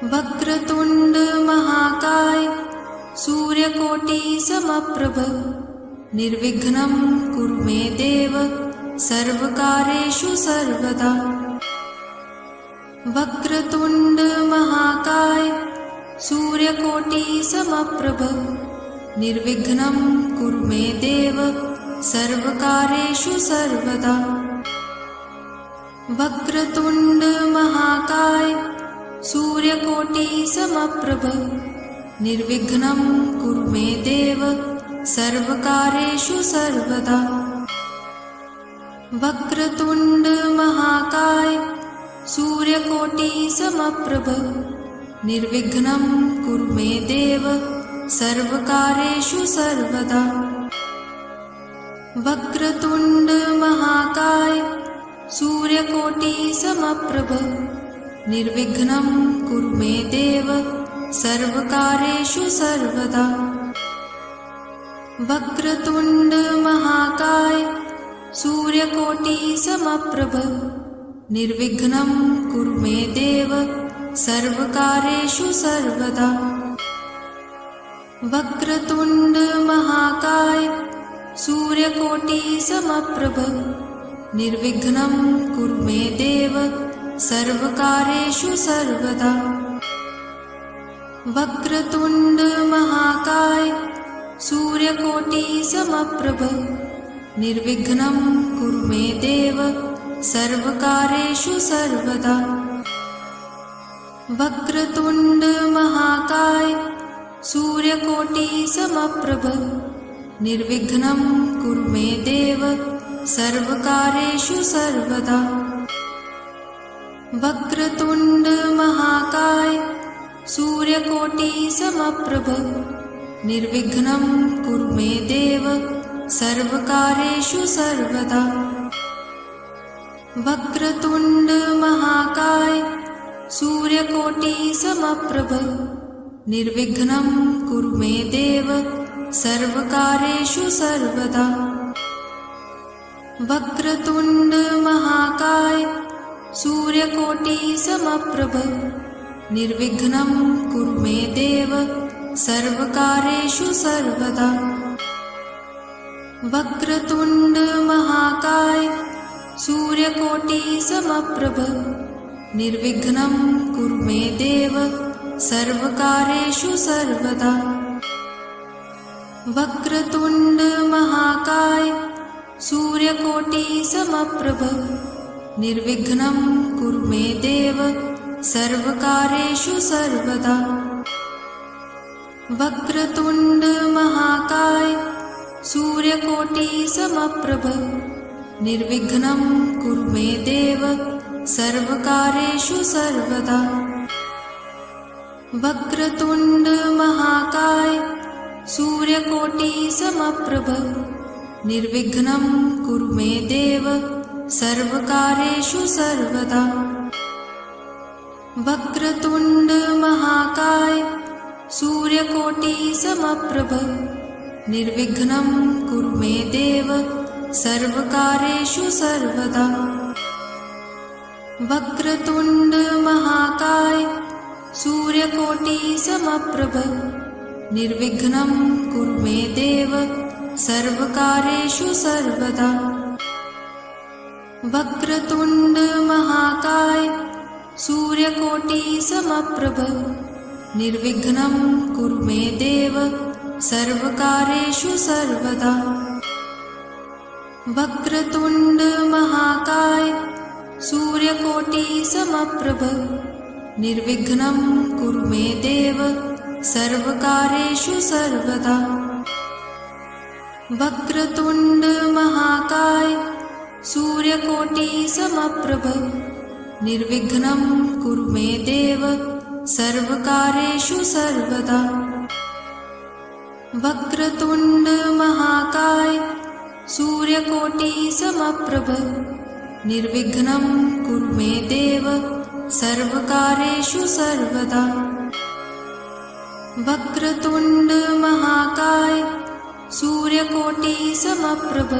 वक्रतुंड महाकाय सूर्यकोटि समप्रभ निर्विघ्नं कुरु मे देव सर्वकार्येषु सर्वदा। वक्रतुंड महाकाय सूर्यकोटि समप्रभ निर्विघ्नं कुरु मे देव सर्वकार्येषु सर्वदा। वक्रतुंड महाकाय सूर्यकोटि समप्रभ निर्विघ्नं कुरु मे देव सर्वकार्येषु सर्वदा। वक्रतुंड महाकाय सूर्यकोटि समप्रभ निर्विघ्नं कुरु मे देव सर्वकार्येषु सर्वदा। वक्रतुंड महाकाय सूर्यकोटि समप्रभ निर्विघ्नं कुरु मे देव सर्वकार्येषु सर्वदा। वक्रतुंड महाकाय सूर्यकोटि समप्रभ निर्विघ्नं कुरु मे देव सर्वकार्येषु सर्वदा। वक्रतुंड महाकाय सूर्यकोटि समप्रभ निर्विघ्नं कुरु मे देव सर्वकार्येषु सर्वदा। वक्रतुंड महाकाय सूर्यकोटि समप्रभ निर्विघ्नं कुरु मे देव सर्वकार्येषु सर्वदा। वक्रतुंड महाकाय सूर्यकोटि समप्रभ निर्विघ्नं कुरु मे देव सर्वकार्येषु सर्वदा। वक्रतुंड महाकाय सूर्यकोटि समप्रभ निर्विघ्नं कुरु मे देव सर्वकार्येषु सर्वदा। वक्रतुंड महाकाय सूर्यकोटि समप्रभ निर्विघ्नं कुरु मे देव सर्वकार्येषु सर्वदा। वक्रतुंड महाकाय सूर्यकोटि समप्रभ निर्विघ्नं कुरु मे देव सर्वकार्येषु सर्वदा। वक्रतुंड महाकाय सूर्यकोटि समप्रभ निर्विघ्नं कुरु मे देव सर्वकार्येषु सर्वदा। वक्रतुंड महाकाय सूर्यकोटि समप्रभ निर्विघ्नं कुरु मे देव सर्वकार्येषु सर्वदा। वक्रतुंड महाकाय सूर्यकोटि समप्रभ निर्विघ्नं कुरु मे देव सर्वकार्येषु सर्वदा। वक्रतुंड महाकाय सूर्यकोटि समप्रभ निर्विघ्नं कुरु मे देव सर्वकार्येषु सर्वदा। वक्रतुंड महाकाय सूर्यकोटि समप्रभ निर्विघ्नं कुरु मे देव सर्वकार्येषु सर्वदा। वक्रतुंड महाकाय सूर्यकोटि समप्रभ निर्विघ्नं कुरु मे देव सर्वकार्येषु सर्वदा। वक्रतुंड महाकाय सूर्यकोटि समप्रभ निर्विघ्नं कुरु मे देव सर्वकार्येषु सर्वदा। वक्रतुंड महाकाय सूर्यकोटि समप्रभ निर्विघ्नं कुरु मे देव सर्वकार्येषु सर्वदा। वक्रतुंड महाकाय सूर्यकोटि समप्रभ निर्विघ्नं कुरु मे देव सर्वकार्येषु सर्वदा। वक्रतुंड महाकाय सूर्यकोटि समप्रभ निर्विघ्नं कुरु मे देव सर्वकार्येषु सर्वदा। वक्रतुंड महाकाय सूर्यकोटि समप्रभ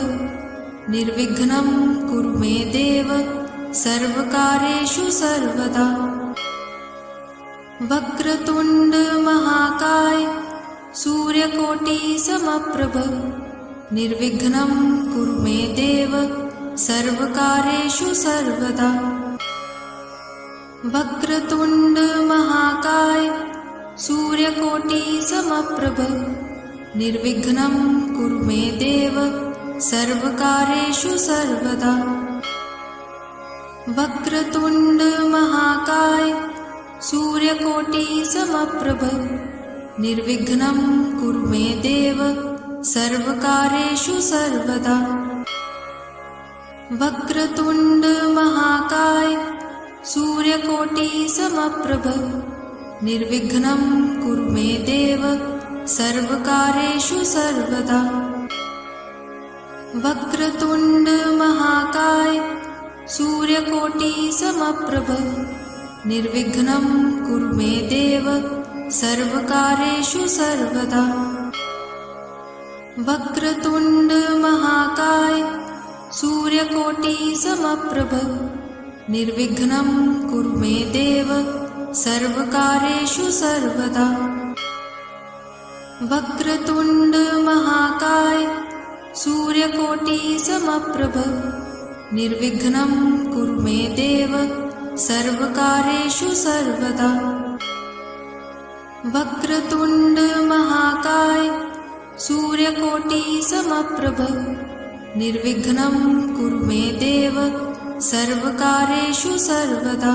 निर्विघ्नं कुरु मे देव सर्वकार्येषु सर्वदा। वक्रतुण्ड महाकाय सूर्यकोटि समप्रभ निर्विघ्नं कुरु मे देव सर्वकार्येषु सर्वदा। वक्रतुण्ड महाकाय सूर्यकोटि समप्रभ निर्विघ्नं कुरु मे देव सर्वकार्येषु सर्वदा। वक्रतुण्ड महाकाय सूर्यकोटि समप्रभ निर्विघ्नं कुरु मे देव सर्वकार्येषु सर्वदा। वक्रतुण्ड महाकाय सूर्यकोटि समप्रभ निर्विघ्नं कुरु मे देव सर्वकार्येषु सर्वदा। वक्रतुण्ड महाकाय सूर्यकोटि समप्रभ निर्विघ्नं कुरु मे देव सर्वकार्येषु सर्वदा। वक्रतुण्ड महाकाय सूर्यकोटि समप्रभ निर्विघ्नं कुरु मे देव सर्वकार्येषु सर्वदा। वक्रतुण्ड महाकाय सूर्यकोटि समप्रभ निर्विघ्नं कुरु मे देव सर्वकार्येषु सर्वदा। वक्रतुण्ड महाकाय सूर्यकोटि समप्रभ निर्विघ्नं कुरु मे देव सर्वकार्येषु सर्वदा।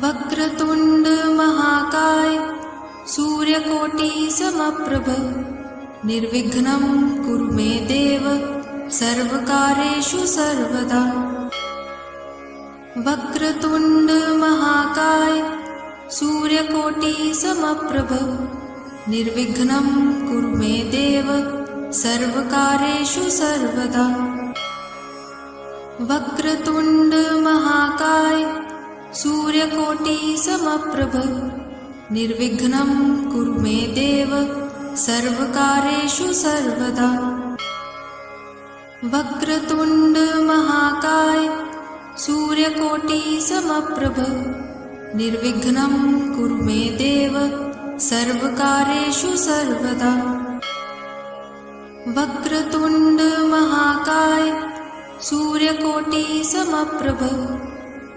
वक्रतुण्ड महाकाय सूर्यकोटि समप्रभ निर्विघ्नं कुरु मे देव सर्वकार्येषु सर्वदा। वक्रतुण्ड महाकाय सूर्यकोटि समप्रभ निर्विघ्नं कुरु मे देव सर्वकार्येषु सर्वदा। वक्रतुण्ड महाकाय सूर्यकोटि समप्रभ निर्विघ्नं कुरु मे देव सर्वकार्येषु सर्वदा। वक्रतुण्ड महाकाय सूर्यकोटि समप्रभ निर्विघ्नं कुरु मे देव सर्वकार्येषु सर्वदा। वक्रतुण्ड महाकाय सूर्यकोटि समप्रभ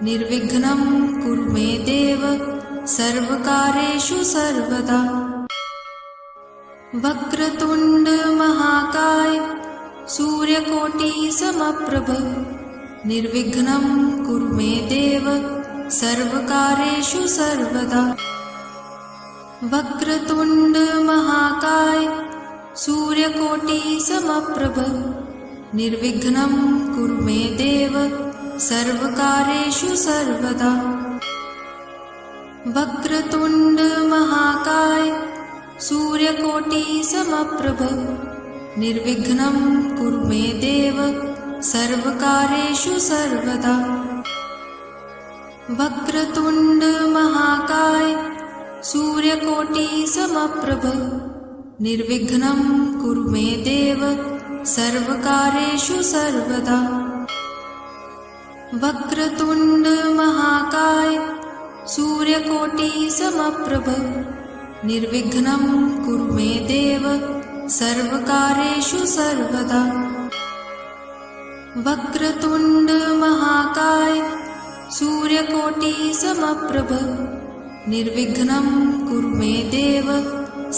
निर्विघ्नं कुरु मे देव सर्वकार्येषु सर्वदा। वक्रतुण्ड महाकाय सूर्यकोटि समप्रभ निर्विघ्नं कुरु मे देव सर्वकार्येषु सर्वदा। वक्रतुण्ड महाकाय सूर्यकोटि समप्रभ निर्विघ्नं कुरु मे देव सर्वकार्येषु सर्वदा। वक्रतुण्ड महाकाय सूर्यकोटि समप्रभ निर्विघ्नं कुरु मे देव सर्वकार्येषु सर्वदा। वक्रतुण्ड महाकाय सूर्यकोटि समप्रभ निर्विघ्नं कुरु मे देव सर्वकार्येषु सर्वदा। वक्रतुण्ड महाकाय सूर्यकोटि समप्रभ निर्विघ्नं कुरु मे देव सर्वकार्येषु सर्वदा। वक्रतुण्ड महाकाय सूर्यकोटि समप्रभ निर्विघ्नं कुरु मे देव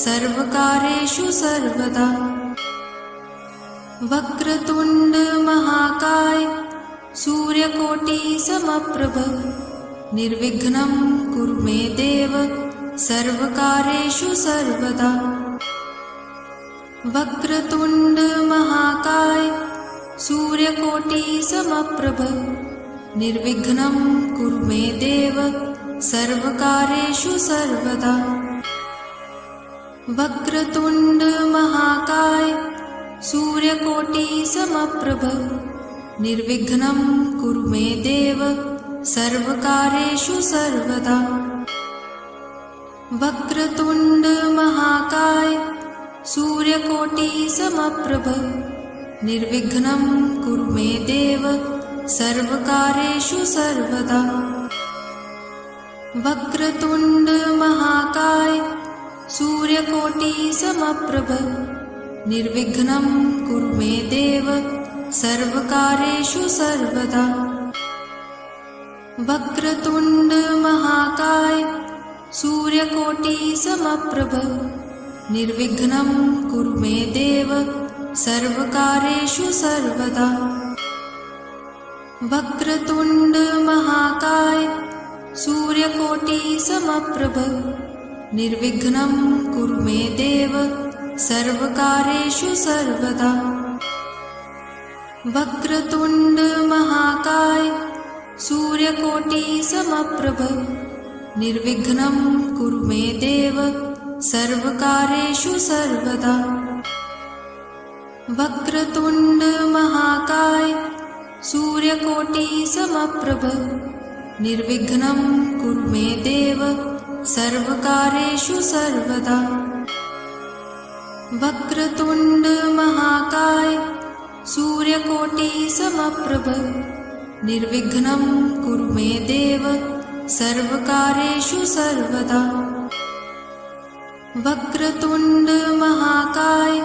सर्वकार्येषु सर्वदा। वक्रतुण्ड महाकाय सूर्यकोटि समप्रभ निर्विघ्नं कुरु मे देव सर्वकार्येषु सर्वदा। वक्रतुण्ड महाकाय सूर्यकोटि समप्रभ निर्विघ्नं कुरु मे देव सर्वकार्येषु सर्वदा। वक्रतुण्ड महाकाय सूर्यकोटि समप्रभ निर्विघ्नं कुरु मे देव सर्वकार्येषु सर्वदा। वक्रतुण्ड महाकाय सूर्यकोटि समप्रभ निर्विघ्नं कुरु मे देव सर्वकार्येषु सर्वदा। वक्रतुंड महाकाय सूर्यकोटी समप्रभ निर्विघ्नं कुरु मे देव सर्वकार्येषु सर्वदा। वक्रतुंड महाकाय सूर्यकोटी समप्रभ निर्विघ्नं कुरु मे देव सर्वकार्येषु सर्वदा। वक्रतुंड महाकाय सूर्यकोटी समप्रभ निर्विघ्नं कुरु मे देव सर्वकार्येषु सर्वदा। वक्रतुंड महाकाय सूर्यकोटी समप्रभ निर्विघ्नं कुरु मे देव सर्वकार्येषु सर्वदा। वक्रतुंड महाकाय सूर्यकोटी समप्रभ निर्विघ्नं कुरु मे देव सर्वकार्येषु सर्वदा। वक्रतुंड महाकाय सूर्यकोटी समप्रभ निर्विघ्नं कुरु मे देव सर्वकार्येषु सर्वदा। वक्रतुंड महाकाय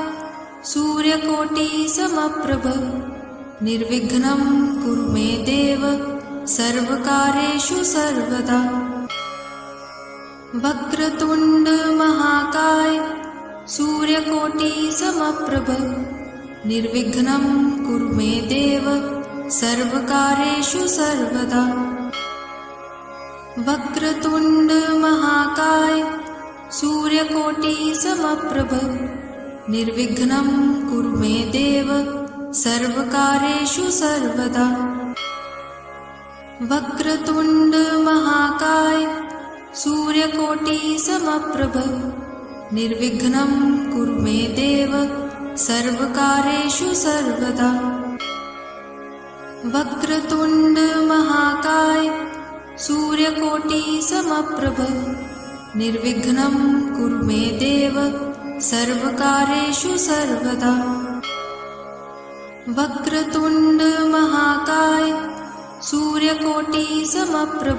सूर्यकोटी समप्रभ निर्विघ्नं कुरु मे देव सर्वकार्येषु सर्वदा। वक्रतुंड महाकाय सूर्यकोटी समप्रभ निर्विघ्नं कुरु मे देव सर्वकार्येषु सर्वदा। वक्रतुंड महाकाय सूर्यकोटी समप्रभ निर्विघ्नं कुरु मे देव सर्वकार्येषु सर्वदा। वक्रतुंड महाकाय सूर्यकोटी समप्रभ निर्विघ्नं कुरु मे देव सर्वकार्येषु सर्वदा। वक्रतुंड महाकाय सूर्यकोटी समप्रभ निर्विघ्नं कुरु मे देव सर्वकार्येषु सर्वदा। वक्रतुंड महाकाय सूर्यकोटी समप्रभ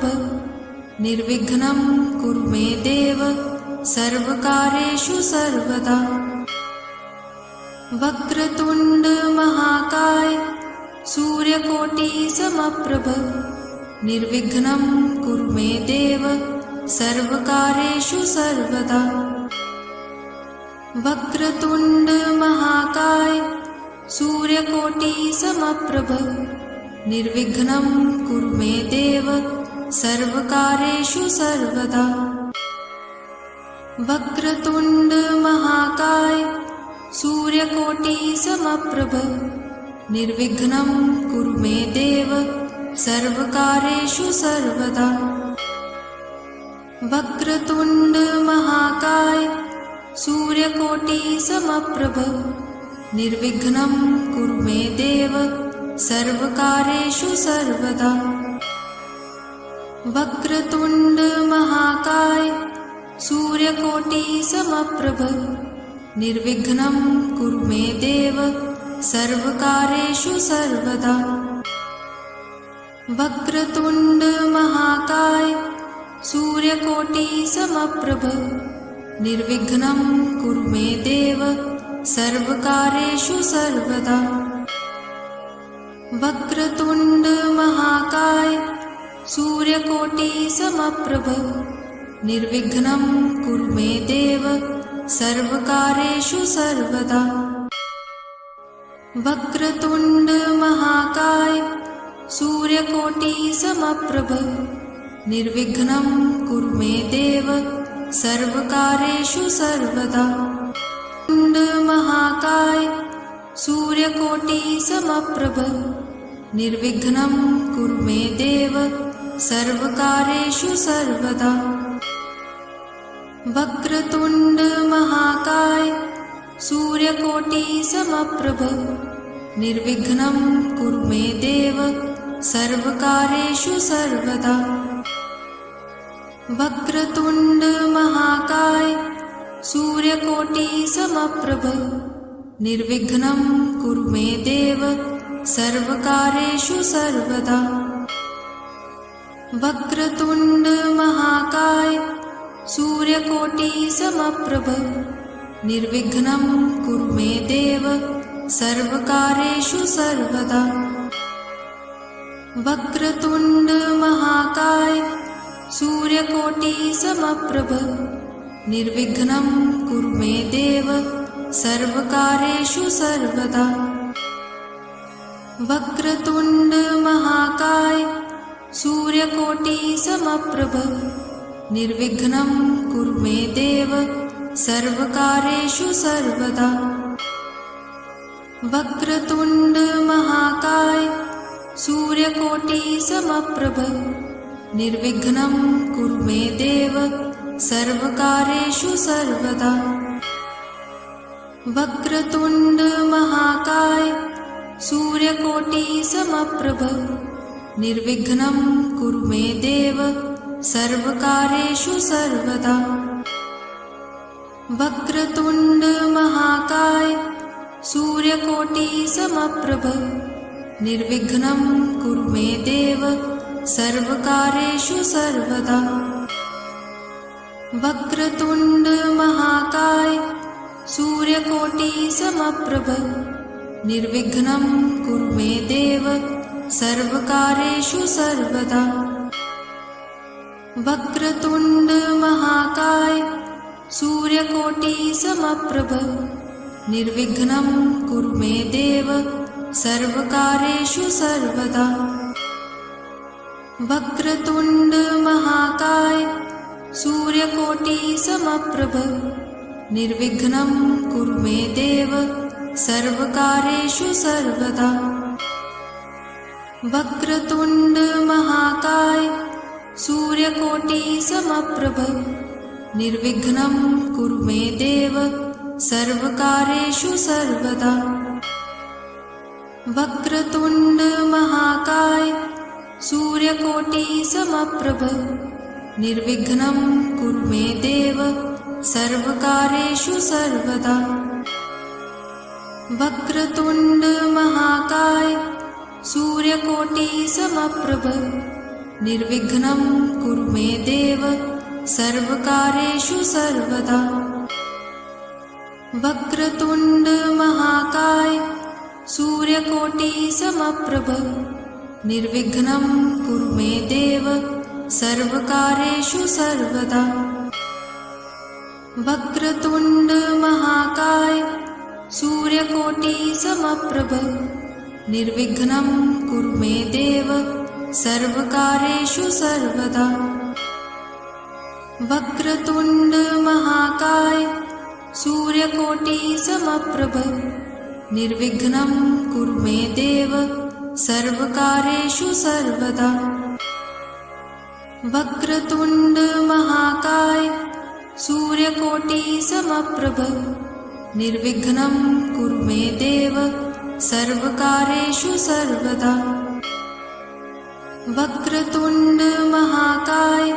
निर्विघ्नं कुरु मे देव सर्वकार्येषु सर्वदा। वक्रतुंड महाकाय सूर्यकोटी समप्रभ निर्विघ्नं कुरु मे देव सर्वकार्येषु सर्वदा। वक्रतुंड महाकाय सूर्यकोटी समप्रभ निर्विघ्नं कुरु मे देव सर्वकार्येषु सर्वदा। वक्रतुंड महाकाय सूर्यकोटी समप्रभ निर्विघ्नं कुरु मे देव सर्वकार्येषु सर्वदा। वक्रतुंड महाकाय सूर्यकोटी समप्रभ निर्विघ्नं कुरु मे देव सर्वकार्येषु सर्वदा। वक्रतुंड महाकाय सूर्यकोटी समप्रभ निर्विघ्नं कुरु मे देव सर्वकार्येषु सर्वदा। वक्रतुंड महाकाय सूर्यकोटी समप्रभ निर्विघ्नं कुरु मे देव सर्वकार्येषु सर्वदा। वक्रतुंड महाकाय सूर्यकोटी समप्रभ निर्विघ्नं कुरु मे देव सर्वकार्येषु सर्वदा। वक्रतुंड महाकाय सूर्यकोटी समप्रभ निर्विघ्नं कुरु मे देव सर्वकार्येषु सर्वदा। वक्रतुंड महाकाय सूर्यकोटी समप्रभ निर्विघ्नं कुरु मे देव सर्वकार्येषु सर्वदा। वक्रतुंड महाकाय सूर्यकोटी समप्रभ निर्विघ्नं कुरु मे देव सर्वकार्येषु सर्वदा। वक्रतुंड महाकाय सूर्यकोटी समप्रभ निर्विघ्नं कुरु मे देव सर्वकार्येषु सर्वदा। वक्रतुंड महाकाय सूर्यकोटिसमप्रभ निर्विघ्नं कुरु मे देव सर्वकार्येषु सर्वदा। वक्रतुण्ड महाकाय सूर्यकोटिसमप्रभ निर्विघ्नं कुरु मे देव सर्वकार्येषु सर्वदा। वक्रतुण्ड महाकाय सूर्यकोटिसमप्रभ निर्विघ्नं कुरु मे देव सर्वकार्येषु सर्वदा। वक्रतुण्ड महाकाय सूर्यकोटिसमप्रभ निर्विघ्नं कुरु मे देव सर्वकार्येषु सर्वदा। वक्रतुण्ड महाकाय सूर्यकोटिसमप्रभ निर्विघ्नं कुरु मे देव सर्वकार्येषु सर्वदा। वक्रतुण्ड महाकाय सूर्यकोटिसमप्रभ निर्विघ्नं कुरु मे देव सर्वकार्येषु सर्वदा। वक्रतुण्ड महाकाय सूर्यकोटिसमप्रभ निर्विघ्नं कुरु मे देव सर्वकार्येषु सर्वदा। वक्रतुण्ड महाकाय सूर्यकोटिसमप्रभ निर्विघ्नं कुरु मे देव सर्वकार्येषु सर्वदा। वक्रतुण्ड महाकाय सूर्यकोटिसमप्रभ निर्विघ्नं कुरु मे देव सर्वकार्येषु सर्वदा। वक्रतुण्ड महाकाय सूर्यकोटिसमप्रभ निर्विघ्नं कुरु मे देव सर्वकार्येषु सर्वदा। वक्रतुण्ड महाकाय सूर्यकोटिसमप्रभ निर्विघ्नं कुरु मे देव सर्वकार्येषु सर्वदा। वक्रतुण्ड महाकाय सूर्यकोटिसमप्रभ निर्विघ्नं कुरु मे देव सर्वकार्येषु सर्वदा। वक्रतुण्ड महाकाय सूर्यकोटिसमप्रभ निर्विघ्नं कुरु मे देव सर्वकार्येषु सर्वदा। वक्रतुण्ड महाकाय सूर्यकोटिसमप्रभ निर्विघ्नं कुरु मे देव सर्वकार्येषु सर्वदा। वक्रतुण्ड महाकाय सूर्यकोटिसमप्रभ निर्विघ्नं कुरु मे देव सर्वकार्येषु सर्वदा। वक्रतुण्ड महाकाय सूर्यकोटिसमप्रभ निर्विघ्नं कुरु मे देव सर्वकार्येषु सर्वदा। वक्रतुण्ड महाकाय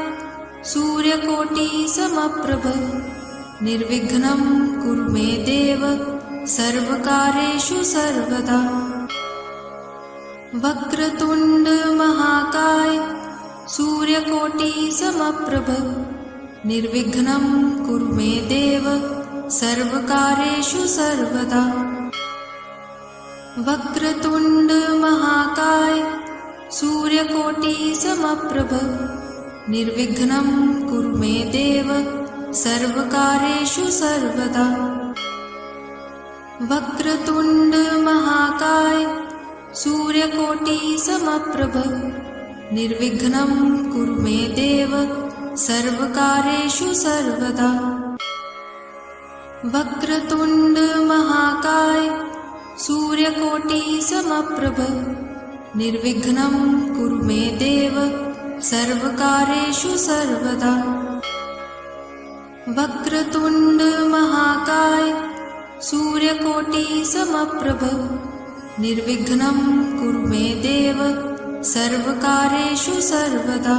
सूर्यकोटिसमप्रभ निर्विघ्नं कुरु मे देव सर्वकार्येषु सर्वदा। वक्रतुण्ड महाकाय सूर्यकोटिसमप्रभ निर्विघ्नं कुरु मे देव सर्वकार्येषु सर्वदा। वक्रतुण्ड महाकाय सूर्यकोटिसमप्रभ निर्विघ्नं कुरु मे देव सर्वकार्येषु सर्वदा। वक्रतुण्ड महाकाय सूर्यकोटिसमप्रभ निर्विघ्नं कुरु मे देव सर्वकार्येषु सर्वदा। वक्रतुण्ड महाकाय सूर्यकोटिसमप्रभ निर्विघ्नं कुरु मे देव सर्वकार्येषु सर्वदा। वक्रतुण्ड महाकाय सूर्यकोटिसमप्रभ निर्विघ्नं कुरु मे देव सर्वकार्येषु सर्वदा।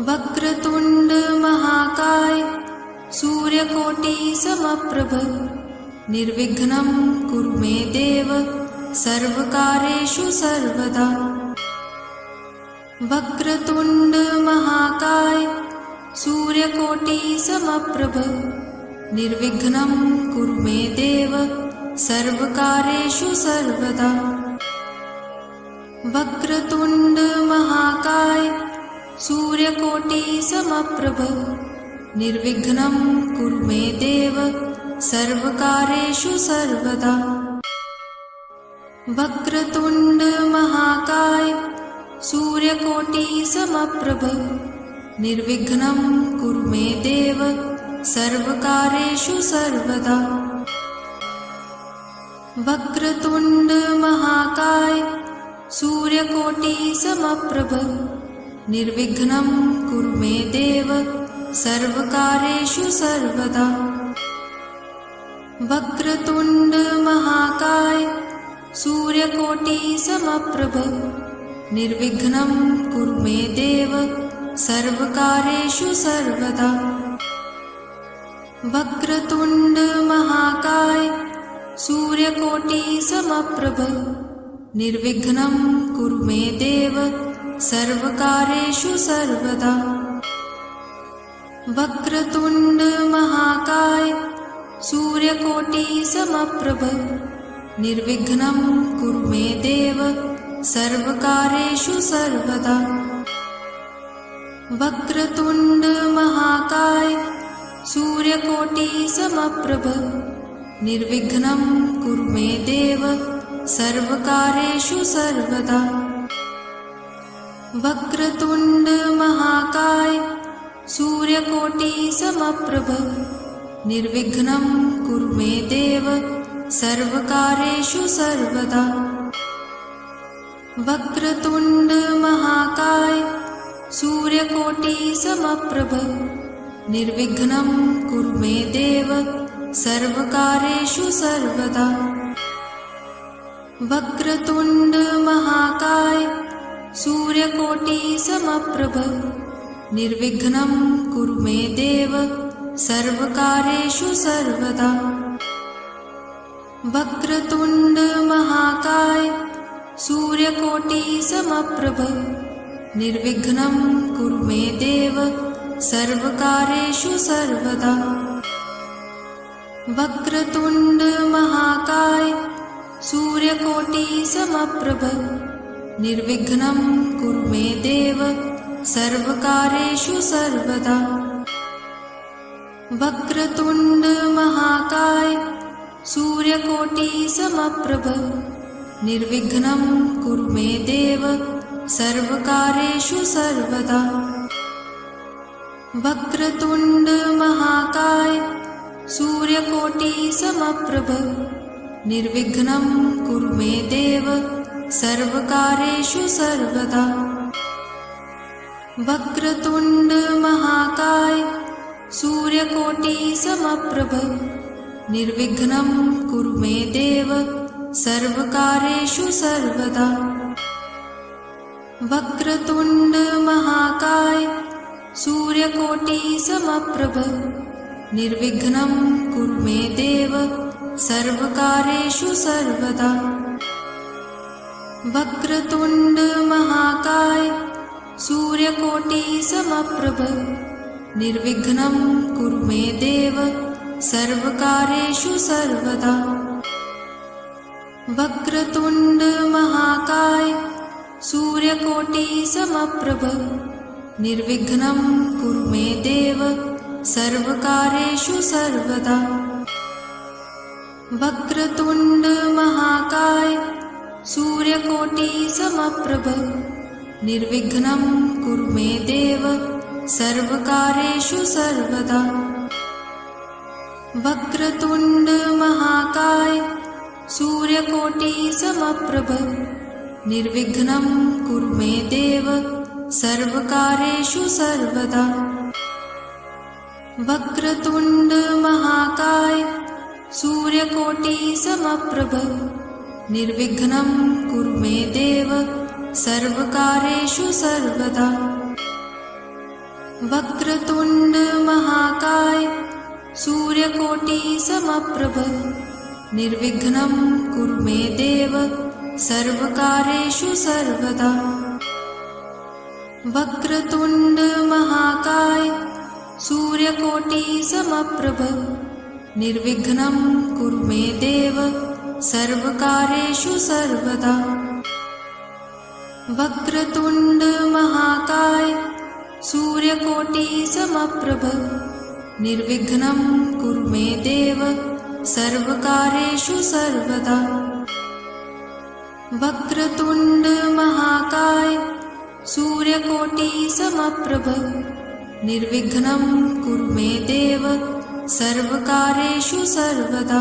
वक्रतुण्ड महाकाय सूर्यकोटिसमप्रभ निर्विघ्नं कुरु मे देव सर्वकार्येषु सर्वदा। वक्रतुण्ड महाकाय सूर्य सूर्यकोटिसमप्रभ निर्विघ्नं कुरु मे देव सर्वकार्येषु सर्वदा। वक्रतुण्ड महाकाय सूर्यकोटिसमप्रभ निर्विघ्नं कुरु मे देव सर्वकार्येषु सर्वदा। वक्रतुण्ड महाकाय सूर्यकोटिसमप्रभ निर्विघ्नं कुरु मे देव सर्वकार्येषु सर्वदा। वक्रतुण्ड महाकाय सूर्यकोटिसमप्रभ निर्विघ्नं कुरु मे देव सर्वकार्येषु सर्वदा। वक्रतुण्ड महाकाय सूर्यकोटिसमप्रभ निर्विघ्नं कुरु मे देव सर्वकार्येषु सर्वदा। वक्रतुण्ड महाकाय सूर्यकोटिसमप्रभ निर्विघ्नं कुरु मे देव सर्वकार्येषु सर्वदा। वक्रतुण्ड महाकाय सूर्यकोटिसमप्रभ निर्विघ्नं कुरु मे देव सर्वकार्येषु सर्वदा। वक्रतुण्ड महाकाय सूर्यकोटिसमप्रभ निर्विघ्नं कुरु मे देव सर्वकार्येषु सर्वदा। वक्रतुण्ड महाकाय सूर्यकोटिसमप्रभ निर्विघ्नं कुरु मे देव सर्वकार्येषु सर्वदा। वक्रतुण्ड महाकाय सूर्यकोटिसमप्रभ निर्विघ्नं कुरु मे देव सर्वकार्येषु सर्वदा। वक्रतुण्ड महाकाय सूर्यकोटिसमप्रभ निर्विघ्नं कुरु मे देव सर्वकार्येषु सर्वदा। वक्रतुण्ड महाकाय सूर्यकोटिसमप्रभ निर्विघ्नं कुरु मे देव सर्वकार्येषु सर्वदा। वक्रतुण्ड महाकाय सूर्यकोटिसमप्रभ निर्विघ्नं कुरु मे देव सर्वकार्येषु सर्वदा। वक्रतुण्ड महाकाय सूर्यकोटिसमप्रभ निर्विघ्नं कुरु मे देव सर्वकार्येषु सर्वदा। वक्रतुण्ड महाकाय सूर्यकोटिसमप्रभ निर्विघ्नं कुरु मे देव सर्वकार्येषु सर्वदा। वक्रतुण्ड महाकाय सूर्यकोटिसमप्रभ निर्विघ्नं कुरु मे देव सर्वकार्येषु सर्वदा। वक्रतुण्ड महाकाय सूर्यकोटिसमप्रभ निर्विघ्नं कुरु मे देव सर्वकार्येषु सर्वदा। वक्रतुण्ड महाकाय सूर्यकोटिसमप्रभ निर्विघ्नं कुरु मे देव सर्वकार्येषु सर्वदा। वक्रतुण्ड महाकाय सूर्यकोटिसमप्रभ निर्विघ्नं कुरु मे देव सर्वकार्येषु सर्वदा। वक्रतुण्ड महाकाय सूर्यकोटिसमप्रभ निर्विघ्नं कुरु मे देव सर्वकार्येषु सर्वदा। वक्रतुण्ड महाकाय सूर्यकोटिसमप्रभ निर्विघ्नं कुरु मे देव सर्वकार्येषु सर्वदा। वक्रतुण्ड महाकाय सूर्यकोटिसमप्रभ निर्विघ्नं कुरु मे देव सर्वकार्येषु सर्वदा। वक्रतुण्ड महाकाय सूर्यकोटिसमप्रभ निर्विघ्नं कुरु मे देव सर्वकार्येषु सर्वदा। वक्रतुण्ड महाकाय सूर्यकोटिसमप्रभ निर्विघ्नं कुरु मे देव सर्वकार्येषु सर्वदा। वक्रतुण्ड महाकाय सूर्यकोटिसमप्रभ निर्विघ्नं कुरु मे देव सर्वकार्येषु सर्वदा। वक्रतुण्ड महाकाय सूर्यकोटिसमप्रभ निर्विघ्नं कुरु मे देव सर्वकार्येषु सर्वदा।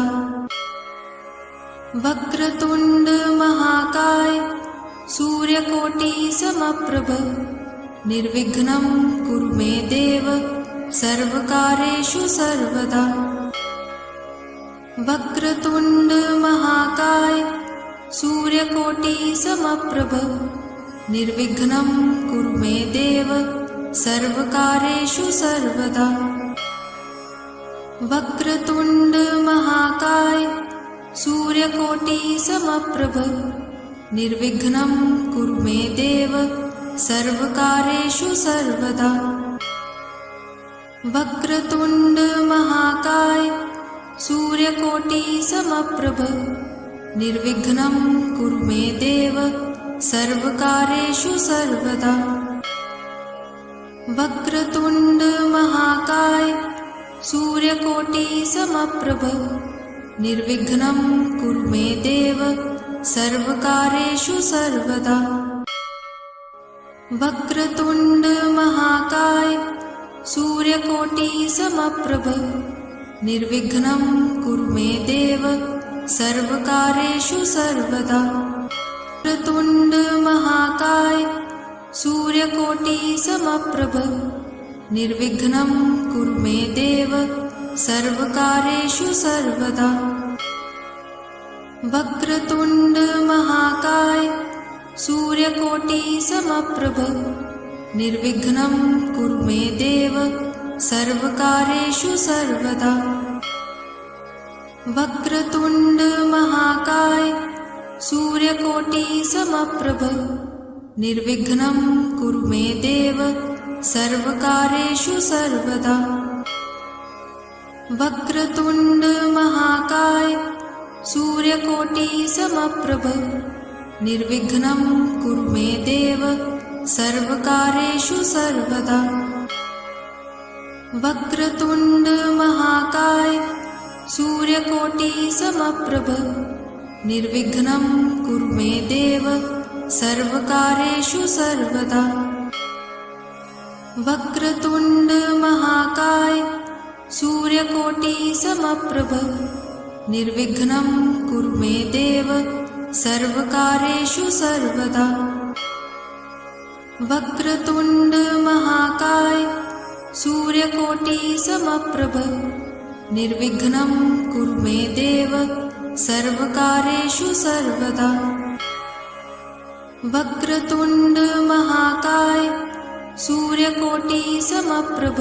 वक्रतुण्ड महाकाय सूर्यकोटिसमप्रभ निर्विघ्नं कुरु मे देव सर्वकार्येषु सर्वदा। वक्रतुण्ड महाकाय सूर्यकोटिसमप्रभ निर्विघ्नं कुरु मे देव सर्वकार्येषु सर्वदा। वक्रतुण्ड महाकाय सूर्यकोटिसमप्रभ निर्विघ्नं कुरु मे देव सर्वकार्येषु सर्वदा। वक्रतुण्ड महाकाय सूर्यकोटिसमप्रभ निर्विघ्नं कुरु मे देव सर्वकार्येषु सर्वदा। वक्रतुण्ड महाकाय सूर्यकोटिसमप्रभ निर्विघ्नं कुरु मे देव सर्वकार्येषु सर्वदा। वक्रतुण्ड महाकाय सूर्यकोटिसमप्रभ निर्विघ्नं कुरु मे देव सर्वकार्येषु सर्वदा। वक्रतुण्ड महाकाय सूर्यकोटिसमप्रभ निर्विघ्नं कुरु मे देव सर्वकार्येषु सर्वदा। वक्रतुण्ड महाकाय सूर्यकोटिसमप्रभ निर्विघ्नं कुरु मे देव सर्वकार्येषु सर्वदा। वक्रतुण्ड महाकाय सूर्यकोटिसमप्रभ निर्विघ्नं कुरु मे देव सर्वकार्येषु सर्वदा। वक्रतुण्ड महाकाय सूर्यकोटिसमप्रभ निर्विघ्नं कुरु मे देव सर्वकार्येषु सर्वदा। वक्रतुण्ड महाकाय सूर्यकोटिसमप्रभ निर्विघ्नं कुरु मे देव सर्वकार्येषु सर्वदा। वक्रतुण्ड महाकाय सूर्यकोटिसमप्रभ निर्विघ्नं कुरु मे देव सर्वकार्येषु सर्वदा। वक्रतुण्ड महाकाय सूर्यकोटिसमप्रभ निर्विघ्नं कुरु मे देव सर्वकार्येषु सर्वदा। वक्रतुण्ड महाकाय सूर्यकोटिसमप्रभ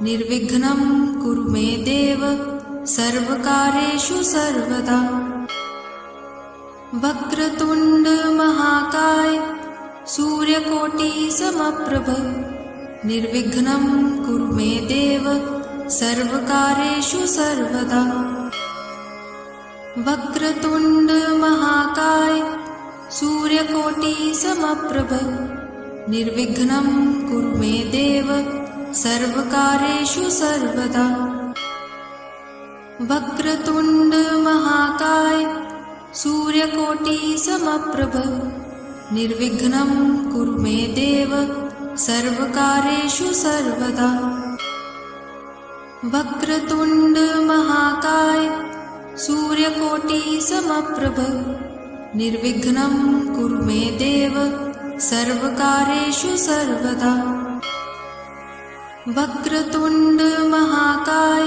निर्विघ्नं कुरु मे देव सर्वकार्येषु सर्वदा। वक्रतुण्ड महाकाय सूर्यकोटिसमप्रभ निर्विघ्नं कुरु मे देव सर्वकार्येषु सर्वदा। वक्रतुण्ड महाकाय सूर्यकोटिसमप्रभ निर्विघ्नं कुरु मे देव सर्वकार्येषु सर्वदा। वक्रतुण्ड महाकाय सूर्यकोटिसमप्रभ निर्विघ्नं कुरु मे देव सर्वकार्येषु सर्वदा। वक्रतुण्ड महाकाय सूर्यकोटिसमप्रभ निर्विघ्नं कुरु मे देव सर्वकार्येषु सर्वदा। वक्रतुण्ड महाकाय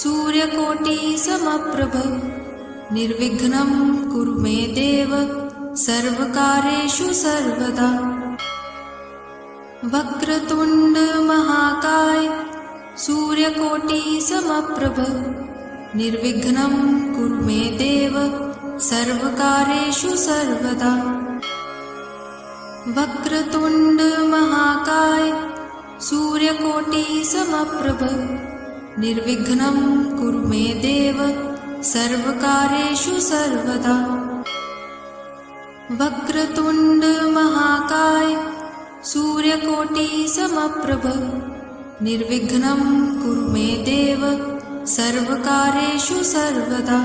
सूर्यकोटिसमप्रभ निर्विघ्नं कुरु मे देव सर्वकार्येषु सर्वदा। वक्रतुण्ड महाकाय सूर्यकोटिसमप्रभ निर्विघ्नं कुरु मे देव सर्वकार्येषु सर्वदा। वक्रतुण्ड महाकाय सूर्य सूर्यकोटिसमप्रभ निर्विघ्नं कुरु मे देव सर्वकार्येषु सर्वदा। वक्रतुण्ड महाकाय सूर्यकोटिसमप्रभ निर्विघ्नं कुरु मे देव सर्वकार्येषु सर्वदा।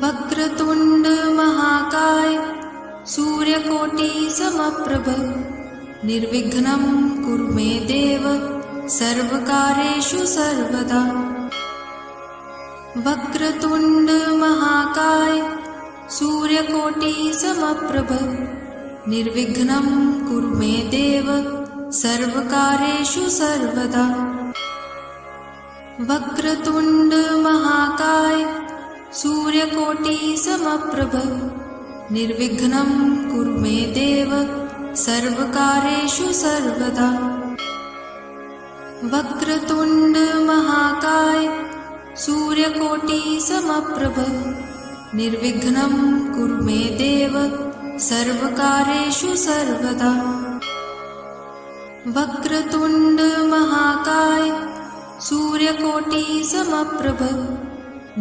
वक्रतुण्ड महाकाय सूर्यकोटिसमप्रभ निर्विघ्नं कुरु मे देव सर्वकार्येषु सर्वदा। वक्रतुण्ड महाकाय सूर्यकोटिसमप्रभ निर्विघ्नं कुरु मे देव सर्वकार्येषु सर्वदा। वक्रतुण्ड महाकाय सूर्यकोटिसमप्रभ निर्विघ्नं कुरु मे देव सर्वकार्येषु सर्वदा। वक्रतुण्ड महाकाय सूर्यकोटिसमप्रभ निर्विघ्नं कुरु मे देव सर्वकार्येषु सर्वदा। वक्रतुण्ड महाकाय सूर्यकोटिसमप्रभ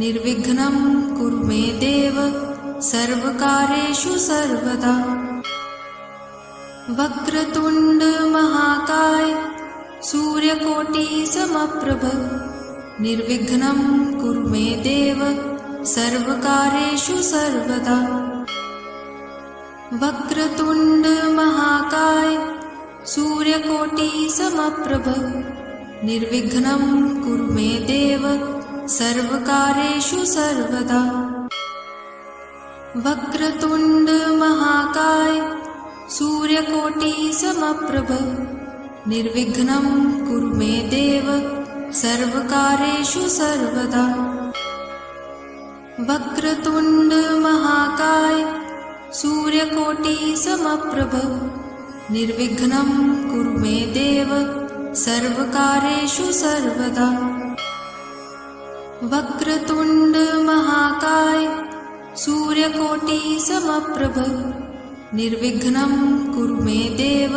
निर्विघ्नं कुरु मे देव सर्वकार्येषु सर्वदा। वक्रतुण्ड महाकाय सूर्यकोटिसमप्रभ निर्विघ्नं कुरु मे देव सर्वकार्येषु सर्वदा। वक्रतुण्ड महाकाय सूर्यकोटिसमप्रभ निर्विघ्नं कुरु मे देव सर्वकार्येषु सर्वदा। वक्रतुण्ड महाकाय सूर्यकोटिसमप्रभ निर्विघ्नं कुरु मे देव सर्वकार्येषु सर्वदा। वक्रतुण्ड महाकाय सूर्यकोटिसमप्रभ निर्विघ्नं कुरु मे देव सर्वकार्येषु सर्वदा। वक्रतुण्ड महाकाय सूर्यकोटिसमप्रभ निर्विघ्नं कुरु मे देव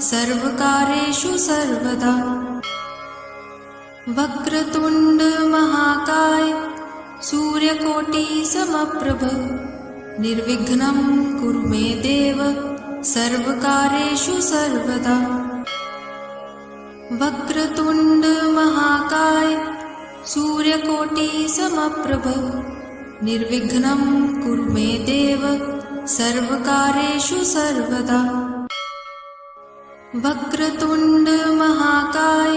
सर्वकार्येषु सर्वदा। वक्रतुण्ड महाकाय सूर्यकोटिसमप्रभ निर्विघ्नं कुरु मे देव सर्वकार्येषु सर्वदा। वक्रतुण्ड महाकाय सूर्यकोटिसमप्रभ निर्विघ्नं कुरु मे देव सर्वकार्येषु सर्वदा। वक्रतुण्ड महाकाय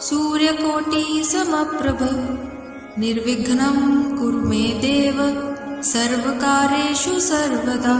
सूर्यकोटिसमप्रभ निर्विघ्नं कुरु मे देव सर्वकार्येषु सर्वदा।